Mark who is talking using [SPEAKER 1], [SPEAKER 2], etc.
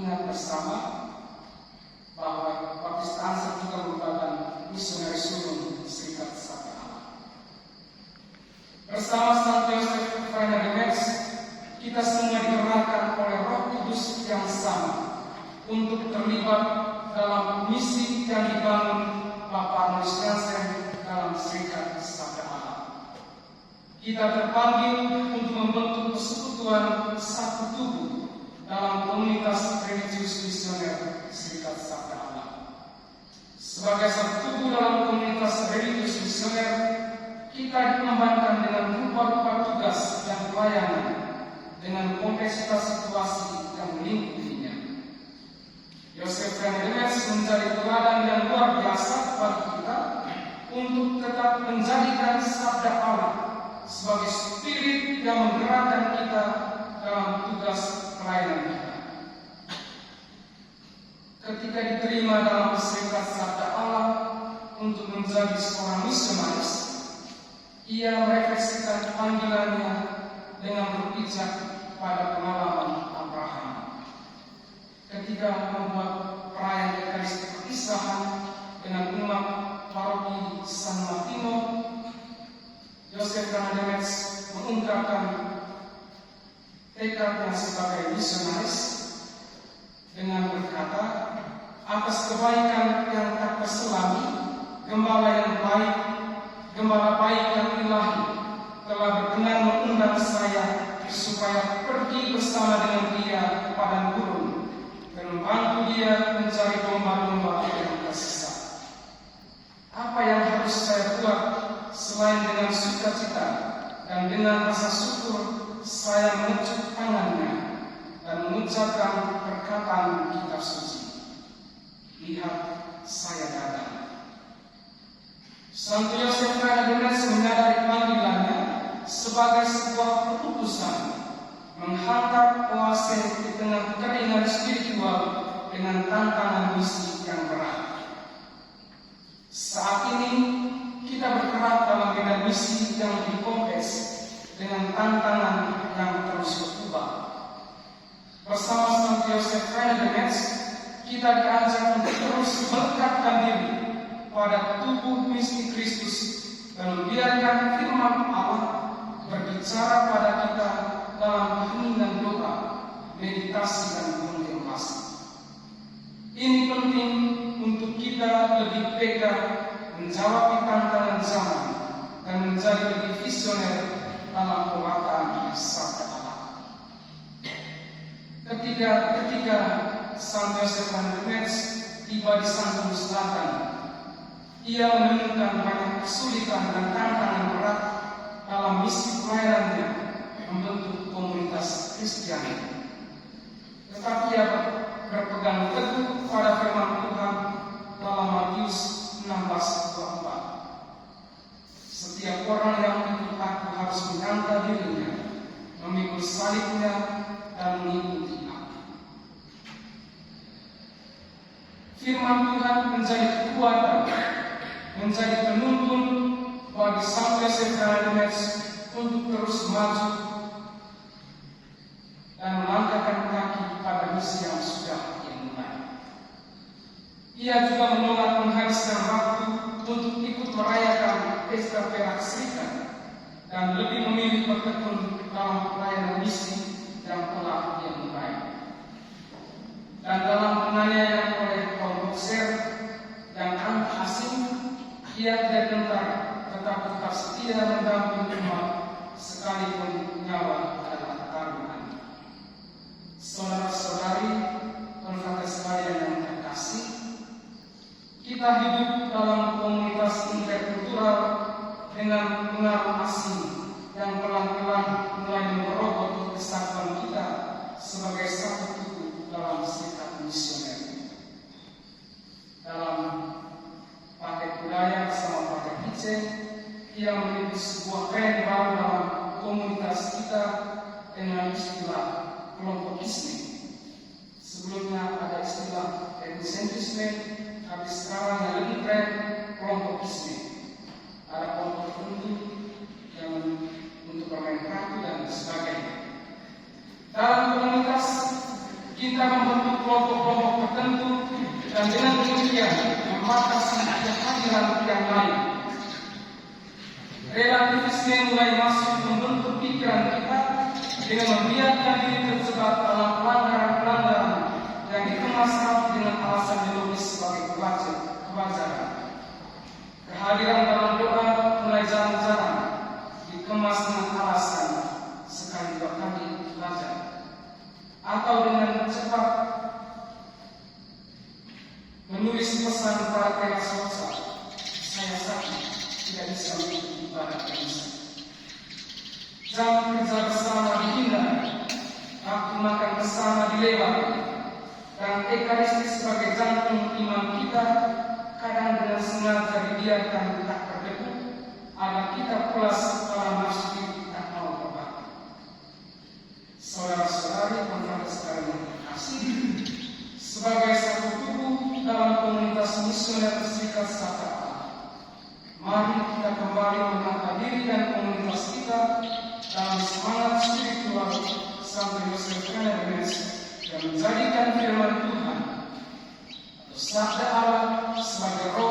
[SPEAKER 1] ingat bersama bahwa Baptist Ansar juga merupakan misioneri sulung Serikat Sabda Allah. Bersama Santo Yosef Rainer de Metz, kita semua digerakkan oleh Roh Kudus yang sama untuk terlibat dalam misi yang dibangun Bapak Arnold Jansen dalam Serikat Sabda Allah. Kita terpanggil untuk membentuk persekutuan satu tubuh dalam komunitas religius misioner Serikat Sabda Allah. Sebagai satu tubuh dalam komunitas religius misioner, kita dikembangkan dengan rupa-rupa tugas dan pelayanan dengan kompleksitas situasi yang melingkupinya. Yosef Rainer de Metz menjadi teladan yang luar biasa bagi kita untuk tetap menjadikan Sabda Allah sebagai spirit yang menggerakkan kita dalam tugas pelayanan kita. Ketika diterima dalam Serikat Sabda Allah untuk menjadi seorang misionaris, ia merefleksikan panggilannya dengan berpijak pada pengalaman Abraham. Ketika membuat perayaan Ekaristi perpisahan dengan umat paroki San Martino, Yosef Rainer de Metz mengungkapkan tekadnya sebagai misionaris dengan berkata, atas kebaikan yang tak terselami, gembala baik yang ilahi telah berkenan mengundang saya supaya pergi bersama dengan dia ke padang gurun dan membantu dia mencari domba-domba yang tersesat. Apa yang harus saya buat selain dengan sukacita dan dengan rasa syukur saya mengecup tangannya dan mengucapkan perkataan kitab suci. Lihat, saya datang. Santo Yosef Rainer de Metz menyadari panggilannya sebagai sebuah keputusan menghantar oase di tengah kekeringan spiritual dengan tantangan misi yang berat. Saat ini kita bergerak dalam bidang misi yang lebih kompleks dengan tantangan yang terus berubah. Bersama Santo Yosef Rainer de Metz, kita diajak untuk terus melekatkan diri pada tubuh mistik Kristus dan membiarkan firman Allah berbicara pada kita dalam keheningan doa, meditasi dan kontemplasi. Ini penting untuk kita lebih peka menjawab tantangan zaman dan menjadi lebih visioner dalam pewartaan Sabda Allah. Ketika Santo Yosef Rainer de Metz tiba di Santo Selatan, ia menemukan banyak kesulitan dan tantangan berat dalam misi pelayanannya membentuk komunitas Kristiani. Tetapi ia berpegang teguh pada firman Tuhan dalam Matius 16:24. Setiap orang yang ikut aku harus menyangkal dirinya, memikul salibnya dan mengikuti aku. Firman Tuhan menjadi kekuatan, menjadi penuntun bagi Santo Yosef Rainer de Metz untuk terus maju dan melangkahkan kaki pada misi yang sudah dimulai. Ia juga menolak menghabiskan waktu untuk ikut merayakan pesta perak serikat dan lebih memilih bertekun dalam pelayanan misi yang telah ia mulai. Dan dalam penganiayaan oleh kelompok Ser yang asing, ia tidak gentar tetapi tetap setia mendampingi umat sekalipun nyawa adalah taruhan. Saudara-saudari, konfrater sekalian yang terkasih, kita hidup dalam komunitas interkultural dengan pengaruh asing yang pelan-pelan mulai merobot kesatuan kita sebagai satu tubuh dalam serikat misioner. Dalam paket budaya bersama paket IC, ia memiliki sebuah tren baru dalam komunitas kita dengan istilah kelompok isme. Sebelumnya ada istilah etnisentrisme, tapi sekarang yang lebih tren kelompok isme. Ada kelompok tertentu yang untuk bermain kartu dan sebagainya. Dalam komunitas Kita membentuk kelompok-kelompok tertentu dan dengan demikian membatasi kehadiran yang lain. Relativisme mulai masuk membentuk pikiran kita dengan membiarkan diri terjebak dalam pelanggaran-pelanggaran yang dikemas rapi dengan alasan biologis sebagai kewajaran. Kehadiran dalam doa mulai jarang-jarang dikemas dengan alasan sekali dua kali belajar, atau dengan cepat menulis pesan pada teras WhatsApp, saya sakit, tidak bisa mengikuti ibadah misa. Jam kerja bersama dihindari, waktu makan bersama dilewati, dan Ekaristi sebagai jantung iman kita kadang dengan sengaja dibiarkan tak berdebu agar kita pulas dalam nafsu tak mau berbakti. Saudara-saudari pemerintah sekalian yang terkasih, sebagai satu tubuh dalam komunitas misioner Serikat Saka, mari kita kembali menata diri dan komunitas kita dalam semangat spiritual Santo Yosef Karnavian yang menjadikan firman Tuhan atau sabda Allah sebagai roh